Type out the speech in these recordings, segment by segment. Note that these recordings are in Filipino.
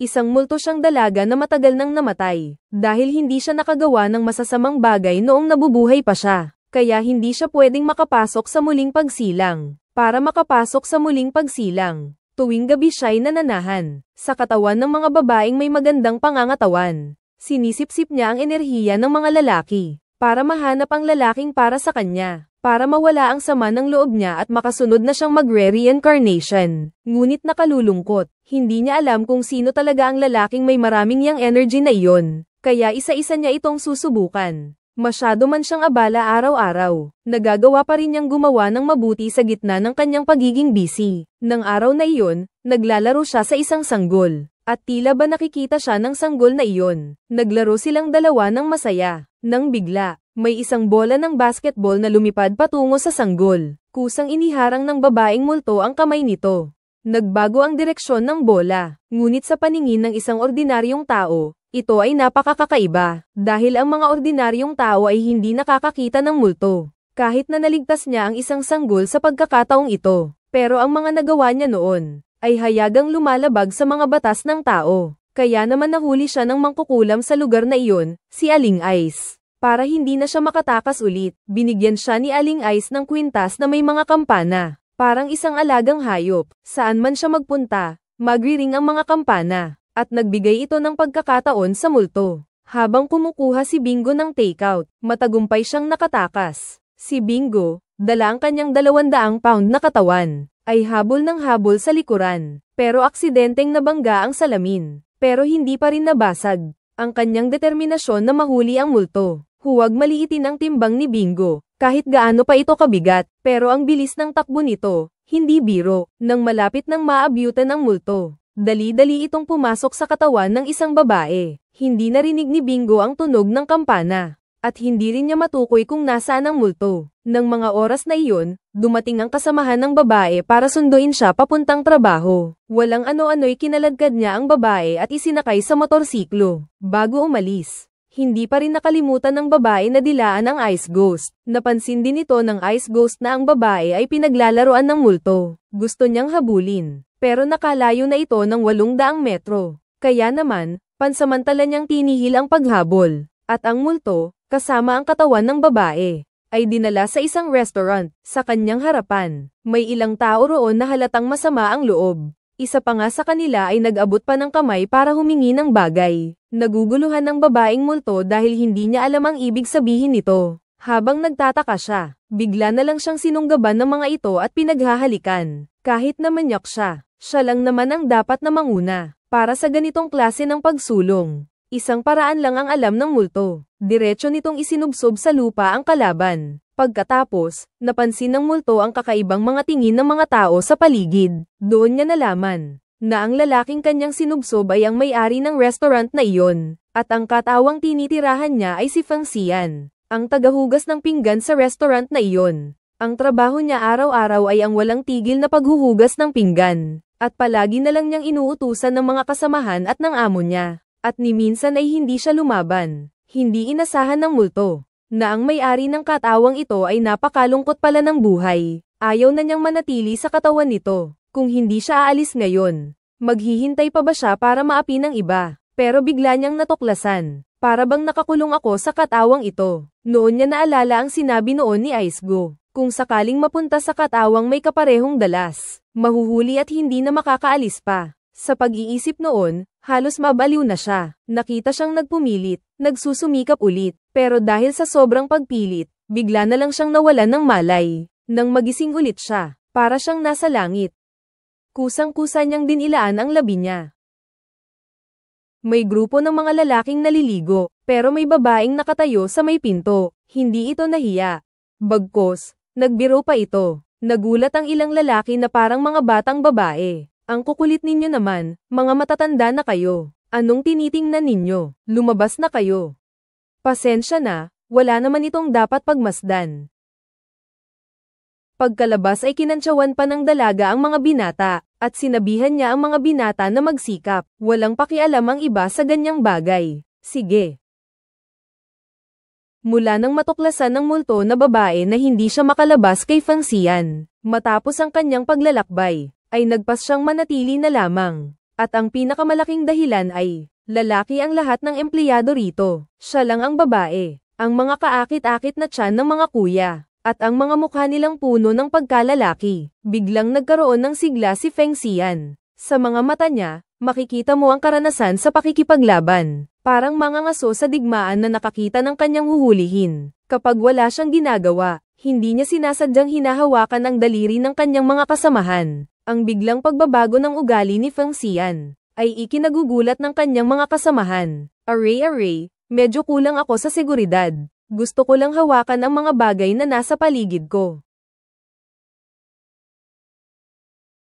Isang multo siyang dalaga na matagal nang namatay, dahil hindi siya nakagawa ng masasamang bagay noong nabubuhay pa siya, kaya hindi siya pwedeng makapasok sa muling pagsilang. Para makapasok sa muling pagsilang, tuwing gabi siya'y nananahan sa katawan ng mga babaeng may magandang pangangatawan. Sinisip-sip niya ang enerhiya ng mga lalaki, para mahanap ang lalaking para sa kanya, para mawala ang sama ng loob niya at makasunod na siyang magre-reincarnation. Ngunit nakalulungkot, hindi niya alam kung sino talaga ang lalaking may maraming yang energy na iyon, kaya isa-isa niya itong susubukan. Masyado man siyang abala araw-araw, nagagawa pa rin niyang gumawa ng mabuti sa gitna ng kanyang pagiging busy. Nang araw na iyon, naglalaro siya sa isang sanggol. At tila ba nakikita siya ng sanggol na iyon. Naglaro silang dalawa ng masaya. Nang bigla, may isang bola ng basketball na lumipad patungo sa sanggol. Kusang iniharang ng babaeng multo ang kamay nito. Nagbago ang direksyon ng bola. Ngunit sa paningin ng isang ordinaryong tao, ito ay napakakakaiba. Dahil ang mga ordinaryong tao ay hindi nakakakita ng multo. Kahit na naligtas niya ang isang sanggol sa pagkakataong ito. Pero ang mga nagawa niya noon ay hayagang lumalabag sa mga batas ng tao. Kaya naman nahuli siya ng mangkukulam sa lugar na iyon, si Aling Ice. Para hindi na siya makatakas ulit, binigyan siya ni Aling Ice ng kwintas na may mga kampana. Parang isang alagang hayop, saan man siya magpunta, magriring ang mga kampana. At nagbigay ito ng pagkakataon sa multo. Habang kumukuha si Bingo ng takeout, matagumpay siyang nakatakas. Si Bingo, dala ang kanyang 200 pound na katawan, ay habol ng habol sa likuran, pero aksidenteng nabangga ang salamin, pero hindi pa rin nabasag ang kanyang determinasyon na mahuli ang multo. Huwag maliitin ang timbang ni Bingo, kahit gaano pa ito kabigat, pero ang bilis ng takbo nito, hindi biro. Nang malapit ng maabyutan ng multo, dali-dali itong pumasok sa katawan ng isang babae. Hindi narinig ni Bingo ang tunog ng kampana, at hindi rin niya matukoy kung nasaan ang multo. Nang mga oras na iyon, dumating ang kasamahan ng babae para sunduin siya papuntang trabaho. Walang ano-ano'y kinaladkad niya ang babae at isinakay sa motorsiklo. Bago umalis, hindi pa rin nakalimutan ng babae na dilaan ang Ice Ghost. Napansin din ito ng Ice Ghost na ang babae ay pinaglalaroan ng multo. Gusto niyang habulin, pero nakalayo na ito ng 800 metro. Kaya naman, pansamantala niyang tinihil ang paghabol. At ang multo, kasama ang katawan ng babae, ay dinala sa isang restaurant. Sa kanyang harapan, may ilang tao roon na halatang masama ang loob. Isa pa nga sa kanila ay nag-abot pa ng kamay para humingi ng bagay. Naguguluhan ng babaeng multo dahil hindi niya alam ang ibig sabihin nito. Habang nagtataka siya, bigla na lang siyang sinunggaban ng mga ito at pinaghahalikan. Kahit na manyak siya, siya lang naman ang dapat na manguna para sa ganitong klase ng pagsulong. Isang paraan lang ang alam ng multo. Diretso nitong isinubsob sa lupa ang kalaban. Pagkatapos, napansin ng multo ang kakaibang mga tingin ng mga tao sa paligid. Doon niya nalaman na ang lalaking kanyang sinubsob ay ang may-ari ng restaurant na iyon. At ang katawang tinitirahan niya ay si Fang Xian, ang tagahugas ng pinggan sa restaurant na iyon. Ang trabaho niya araw-araw ay ang walang tigil na paghuhugas ng pinggan. At palagi na lang niyang inuutusan ng mga kasamahan at ng amo niya. At ni minsan ay hindi siya lumaban. Hindi inasahan ng multo na ang may-ari ng katawang ito ay napakalungkot pala ng buhay. Ayaw na niyang manatili sa katawan nito. Kung hindi siya aalis ngayon, maghihintay pa ba siya para maapi ng iba? Pero bigla niyang natuklasan. Para bang nakakulong ako sa katawang ito. Noon niya naalala ang sinabi noon ni Ice Go. Kung sakaling mapunta sa katawang may kaparehong dalas, mahuhuli at hindi na makakaalis pa. Sa pag-iisip noon, halos mabaliw na siya. Nakita siyang nagpumilit, nagsusumikap ulit. Pero dahil sa sobrang pagpilit, bigla na lang siyang nawalan ng malay. Nang magising ulit siya, para siyang nasa langit. Kusang-kusa niyang dinilaan ang labi niya. May grupo ng mga lalaking naliligo, pero may babaeng nakatayo sa may pinto. Hindi ito nahiya. Bagkus, nagbiro pa ito. Nagulat ang ilang lalaki na parang mga batang babae. Ang kukulit ninyo naman, mga matatanda na kayo. Anong tinitingnan ninyo? Lumabas na kayo. Pasensya na, wala naman itong dapat pagmasdan. Pagkalabas ay kinantsawan pa ng dalaga ang mga binata, at sinabihan niya ang mga binata na magsikap. Walang pakialam ang iba sa ganyang bagay. Sige. Mula nang matuklasan ng multo na babae na hindi siya makalabas kay Fang Xian, matapos ang kanyang paglalakbay, ay nagpas siyang manatili na lamang. At ang pinakamalaking dahilan ay, lalaki ang lahat ng empleyado rito. Siya lang ang babae. Ang mga kaakit-akit na tiyan ng mga kuya. At ang mga mukha nilang puno ng pagkalalaki. Biglang nagkaroon ng sigla si Feng Xian. Sa mga mata niya, makikita mo ang karanasan sa pakikipaglaban. Parang mga ngaso sa digmaan na nakakita ng kanyang huhulihin. Kapag wala siyang ginagawa, hindi niya sinasadyang hinahawakan ang daliri ng kanyang mga kasamahan. Ang biglang pagbabago ng ugali ni Feng Xian ay ikinagugulat ng kanyang mga kasamahan. Aray, medyo kulang ako sa seguridad. Gusto ko lang hawakan ang mga bagay na nasa paligid ko.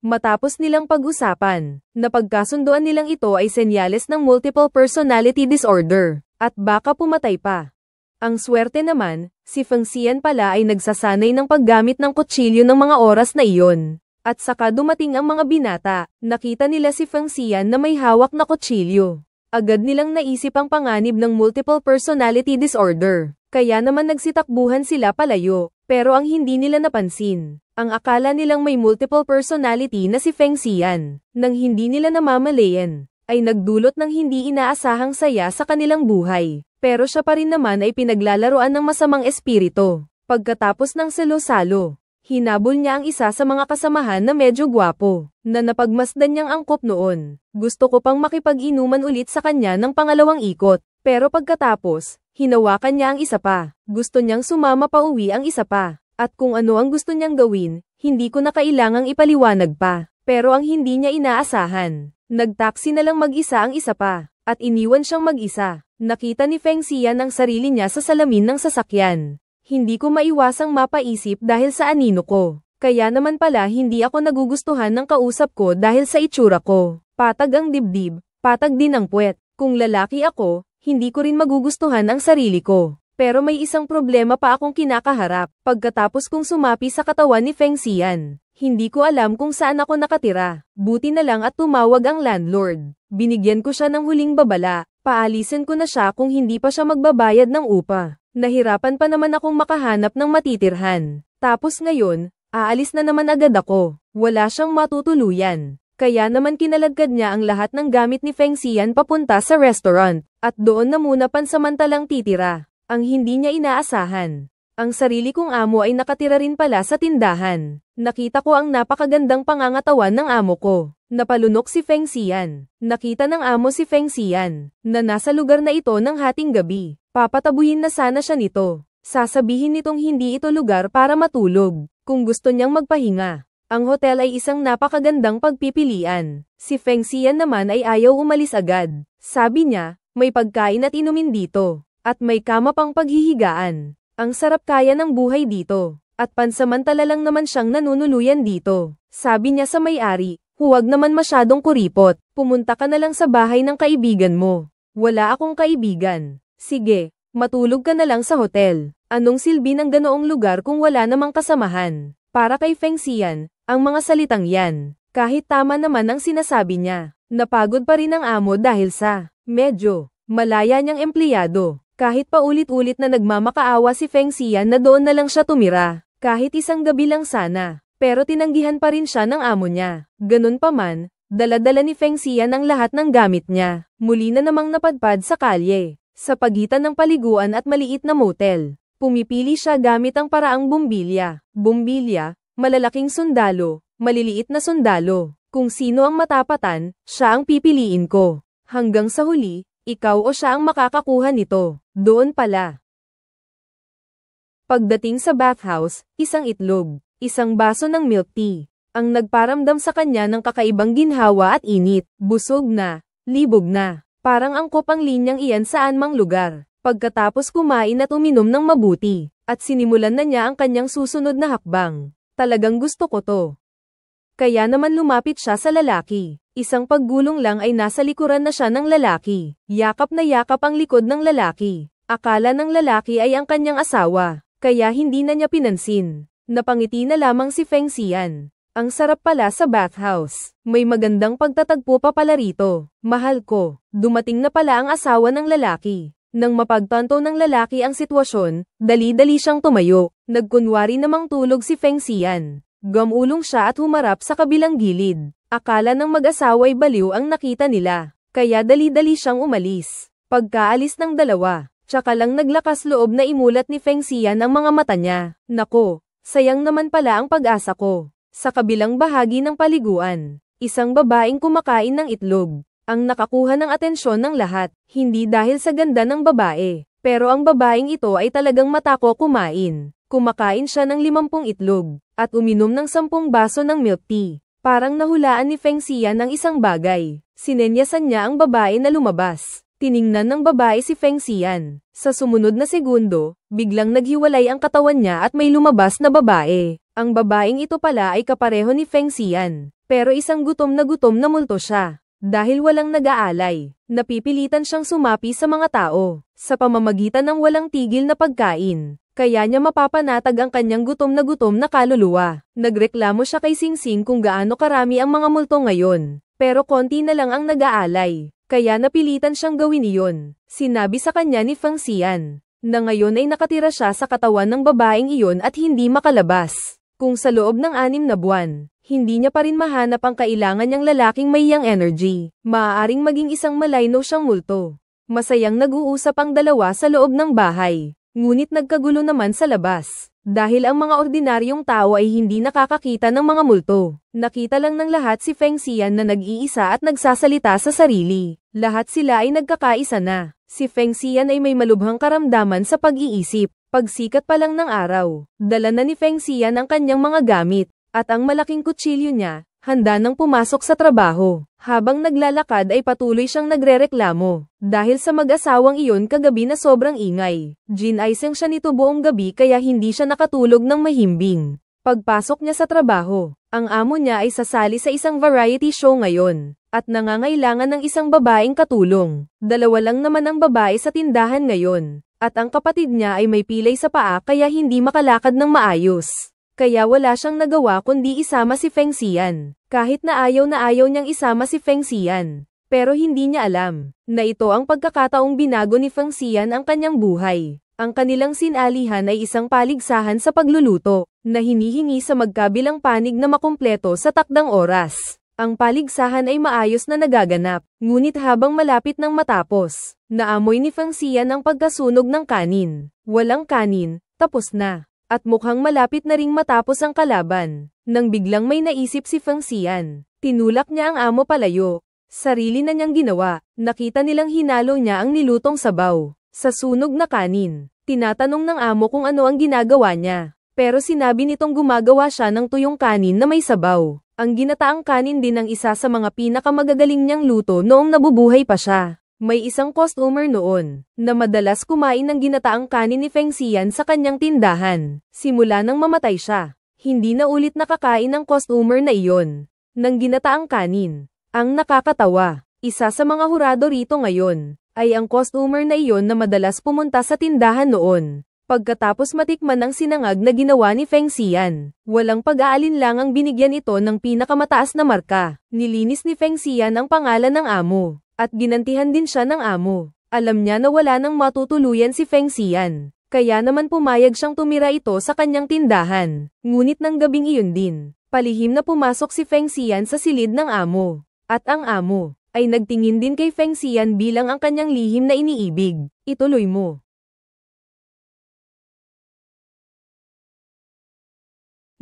Matapos nilang pag-usapan, napagkasunduan nilang ito ay senyales ng multiple personality disorder, at baka pumatay pa. Ang swerte naman, si Feng Xian pala ay nagsasanay ng paggamit ng kutsilyo ng mga oras na iyon. At saka dumating ang mga binata, nakita nila si Feng Xian na may hawak na kutsilyo. Agad nilang naisip ang panganib ng multiple personality disorder. Kaya naman nagsitakbuhan sila palayo, pero ang hindi nila napansin, ang akala nilang may multiple personality na si Feng Xian, nang hindi nila namamalayan, ay nagdulot ng hindi inaasahang saya sa kanilang buhay, pero siya pa rin naman ay pinaglalaroan ng masamang espiritu. Pagkatapos ng salo-salo, hinabol niya ang isa sa mga kasamahan na medyo gwapo, na napagmasdan niyang angkop noon. Gusto ko pang makipag-inuman ulit sa kanya ng pangalawang ikot, pero pagkatapos, hinawakan niya ang isa pa. Gusto niyang sumama pa uwi ang isa pa. At kung ano ang gusto niyang gawin, hindi ko na kailangang ipaliwanag pa. Pero ang hindi niya inaasahan, nagtaksi na lang mag-isa ang isa pa. At iniwan siyang mag-isa. Nakita ni Feng Xian ang sarili niya sa salamin ng sasakyan. Hindi ko maiwasang mapaisip dahil sa anino ko. Kaya naman pala hindi ako nagugustuhan ng kausap ko dahil sa itsura ko. Patag ang dibdib, patag din ang puwet. Kung lalaki ako, hindi ko rin magugustuhan ang sarili ko. Pero may isang problema pa akong kinakaharap. Pagkatapos kong sumapi sa katawan ni Feng Xian, hindi ko alam kung saan ako nakatira. Buti na lang at tumawag ang landlord. Binigyan ko siya ng huling babala. Paalisin ko na siya kung hindi pa siya magbabayad ng upa. Nahirapan pa naman akong makahanap ng matitirhan. Tapos ngayon, aalis na naman agad ako. Wala siyang matutuluyan. Kaya naman kinaladkad niya ang lahat ng gamit ni Feng Xian papunta sa restaurant, at doon na muna pansamantalang titira. Ang hindi niya inaasahan. Ang sarili kong amo ay nakatira rin pala sa tindahan. Nakita ko ang napakagandang pangangatawan ng amo ko. Napalunok si Feng Xian. Nakita ng amo si Feng Xian, na nasa lugar na ito ng hating gabi. Papatabuhin na sana siya nito. Sasabihin nitong hindi ito lugar para matulog, kung gusto niyang magpahinga. Ang hotel ay isang napakagandang pagpipilian. Si Feng Xian naman ay ayaw umalis agad. Sabi niya, may pagkain at inumin dito. At may kama pang paghihigaan. Ang sarap kaya ng buhay dito. At pansamantala lang naman siyang nanunuluyan dito. Sabi niya sa may-ari, huwag naman masyadong kuripot. Pumunta ka na lang sa bahay ng kaibigan mo. Wala akong kaibigan. Sige, matulog ka na lang sa hotel. Anong silbi ng ganoong lugar kung wala namang kasamahan? Para kay Feng Xian, ang mga salitang yan, kahit tama naman ang sinasabi niya, napagod pa rin ang amo dahil sa medyo malaya niyang empleyado. Kahit paulit-ulit na nagmamakaawa si Feng Xian na doon na lang siya tumira, kahit isang gabi lang sana, pero tinanggihan pa rin siya ng amo niya. Ganun pa man, dala-dala ni Feng Xian ang lahat ng gamit niya, muli na namang napadpad sa kalye, sa pagitan ng paliguan at maliit na motel. Pumipili siya gamit ang paraang bumbilya. Bumbilya, malalaking sundalo, maliliit na sundalo. Kung sino ang matapatan, siya ang pipiliin ko. Hanggang sa huli, ikaw o siya ang makakakuha nito. Doon pala. Pagdating sa bathhouse, isang itlog, isang baso ng milk tea, ang nagparamdam sa kanya ng kakaibang ginhawa at init. Busog na, libog na, parang angkop ang linyang iyan saan mang lugar. Pagkatapos kumain at uminom ng mabuti, at sinimulan na niya ang kanyang susunod na hakbang. Talagang gusto ko to. Kaya naman lumapit siya sa lalaki. Isang paggulong lang ay nasa likuran na siya ng lalaki. Yakap na yakap ang likod ng lalaki. Akala ng lalaki ay ang kanyang asawa, kaya hindi na niya pinansin. Napangiti na lamang si Feng Xian. Ang sarap pala sa bathhouse. May magandang pagtatagpo pa pala rito. Mahal ko. Dumating na pala ang asawa ng lalaki. Nang mapagtanto ng lalaki ang sitwasyon, dali-dali siyang tumayo. Nagkunwari namang tulog si Feng Xian. Gamulong siya at humarap sa kabilang gilid. Akala ng mag-asawa'y baliw ang nakita nila, kaya dali-dali siyang umalis. Pagkaalis ng dalawa, tsaka lang naglakas loob na imulat ni Feng Xian ang mga mata niya. Nako, sayang naman pala ang pag-asa ko. Sa kabilang bahagi ng paliguan, isang babaeng kumakain ng itlog, ang nakakuha ng atensyon ng lahat, hindi dahil sa ganda ng babae, pero ang babaeng ito ay talagang matako kumain. Kumakain siya ng 50 itlog, at uminom ng 10 baso ng milk tea. Parang nahulaan ni Feng Xian ang isang bagay. Sinenyasan niya ang babae na lumabas. Tiningnan ng babae si Feng Xian. Sa sumunod na segundo, biglang naghiwalay ang katawan niya at may lumabas na babae. Ang babaeng ito pala ay kapareho ni Feng Xian, pero isang gutom na multo siya. Dahil walang nag-aalay, napipilitan siyang sumapi sa mga tao, sa pamamagitan ng walang tigil na pagkain. Kaya niya mapapanatag ang kanyang gutom na kaluluwa. Nagreklamo siya kay Singsing kung gaano karami ang mga multo ngayon, pero konti na lang ang nag-aalay. Kaya napilitan siyang gawin iyon. Sinabi sa kanya ni Feng Xian, na ngayon ay nakatira siya sa katawan ng babaeng iyon at hindi makalabas. Kung sa loob ng 6 na buwan, hindi niya pa rin mahanap ang kailangan niyang lalaking may yang energy, maaaring maging isang malayno siyang multo. Masayang nag-uusap ang dalawa sa loob ng bahay, ngunit nagkagulo naman sa labas. Dahil ang mga ordinaryong tao ay hindi nakakakita ng mga multo. Nakita lang ng lahat si Feng Xian na nag-iisa at nagsasalita sa sarili. Lahat sila ay nagkakaisa na. Si Feng Xian ay may malubhang karamdaman sa pag-iisip. Pagsikat pa lang ng araw, dala na ni Feng Xian ang kanyang mga gamit, at ang malaking kutsilyo niya, handa nang pumasok sa trabaho. Habang naglalakad ay patuloy siyang nagrereklamo, dahil sa mag-asawang iyon kagabi na sobrang ingay. Ginaising siya nito buong gabi kaya hindi siya nakatulog ng mahimbing. Pagpasok niya sa trabaho, ang amo niya ay sasali sa isang variety show ngayon, at nangangailangan ng isang babaeng katulong. Dalawa lang naman ang babae sa tindahan ngayon, at ang kapatid niya ay may pilay sa paa kaya hindi makalakad ng maayos. Kaya wala siyang nagawa kundi isama si Feng Xian, kahit na ayaw niyang isama si Feng Xian. Pero hindi niya alam, na ito ang pagkakataong binago ni Feng Xian ang kanyang buhay. Ang kanilang sinalihan ay isang paligsahan sa pagluluto, na hinihingi sa magkabilang panig na makumpleto sa takdang oras. Ang paligsahan ay maayos na nagaganap, ngunit habang malapit nang matapos, naamoy ni Feng Xian ang pagkasunog ng kanin. Walang kanin, tapos na. At mukhang malapit na ring matapos ang kalaban, nang biglang may naisip si Feng Xian. Tinulak niya ang amo palayo. Sarili na niyang ginawa, nakita nilang hinalo niya ang nilutong sabaw sa sunog na kanin. Tinatanong ng amo kung ano ang ginagawa niya, pero sinabi nitong gumagawa siya ng tuyong kanin na may sabaw. Ang ginataang kanin din ang isa sa mga pinakamagagaling niyang luto noong nabubuhay pa siya. May isang customer noon, na madalas kumain ng ginataang kanin ni Feng Xian sa kanyang tindahan. Simula nang mamatay siya, hindi na ulit nakakain ng customer na iyon ng ginataang kanin. Ang nakakatawa, isa sa mga hurado rito ngayon, ay ang customer na iyon na madalas pumunta sa tindahan noon. Pagkatapos matikman ang sinangag na ginawa ni Feng Xian, walang pag-aalinlang ang binigyan ito ng pinakamataas na marka. Nilinis ni Feng Xian ang pangalan ng amo, at ginantihan din siya ng amo. Alam niya na wala nang matutuluyan si Feng Xian, kaya naman pumayag siyang tumira ito sa kanyang tindahan. Ngunit ng gabing iyon din, palihim na pumasok si Feng Xian sa silid ng amo. At ang amo, ay nagtingin din kay Feng Xian bilang ang kanyang lihim na iniibig. Ituloy mo.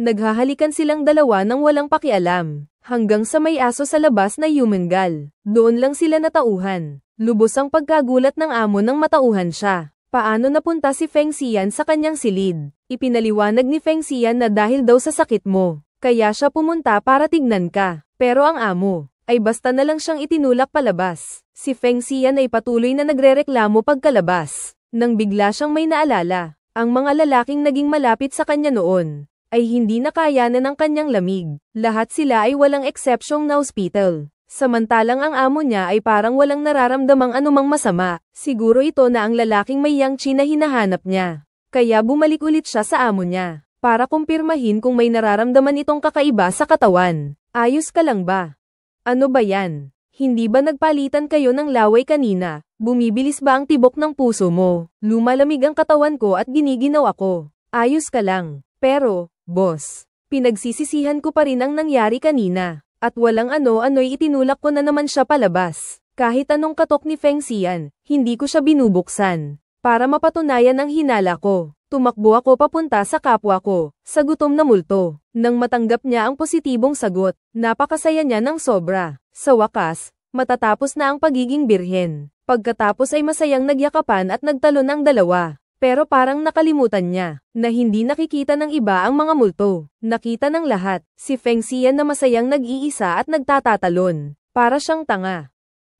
Naghahalikan silang dalawa nang walang pakialam, hanggang sa may aso sa labas na yumengal. Doon lang sila natauhan. Lubos ang pagkagulat ng amo nang matauhan siya. Paano napunta si Feng Xian sa kanyang silid? Ipinaliwanag ni Feng Xian na dahil daw sa sakit mo, kaya siya pumunta para tignan ka. Pero ang amo, ay basta na lang siyang itinulak palabas. Si Feng Xian ay patuloy na nagrereklamo pagkalabas. Nang bigla siyang may naalala, ang mga lalaking naging malapit sa kanya noon, ay hindi nakayanan ng kanyang lamig. Lahat sila ay walang eksesyong na hospital. Samantalang ang amo niya ay parang walang nararamdamang anumang masama. Siguro ito na ang lalaking may yang chi na hinahanap niya. Kaya bumalik ulit siya sa amo niya, para kumpirmahin kung may nararamdaman itong kakaiba sa katawan. Ayos ka lang ba? Ano ba yan? Hindi ba nagpalitan kayo ng laway kanina? Bumibilis ba ang tibok ng puso mo? Lumalamig ang katawan ko at giniginaw ako. Ayos ka lang. Pero, boss, pinagsisisihan ko pa rin ang nangyari kanina. At walang ano-ano'y itinulak ko na naman siya palabas. Kahit anong katok ni Feng Xian, hindi ko siya binubuksan. Para mapatunayan ang hinala ko, tumakbo ako papunta sa kapwa ko, sa gutom na multo. Nang matanggap niya ang positibong sagot, napakasaya niya ng sobra. Sa wakas, matatapos na ang pagiging birhen. Pagkatapos ay masayang nagyakapan at nagtalon ang dalawa. Pero parang nakalimutan niya, na hindi nakikita ng iba ang mga multo. Nakita ng lahat, si Feng Xian na masayang nag-iisa at nagtatatalon. Para siyang tanga.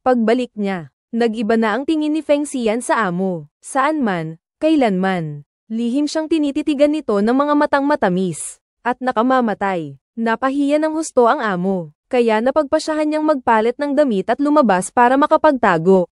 Pagbalik niya, nag-iba na ang tingin ni Feng Xian sa amo. Saan man, kailanman. Lihim siyang tinititigan nito ng mga matang matamis. At nakamamatay. Napahiya ng husto ang amo. Kaya napagpasyahan niyang magpalit ng damit at lumabas para makapagtago.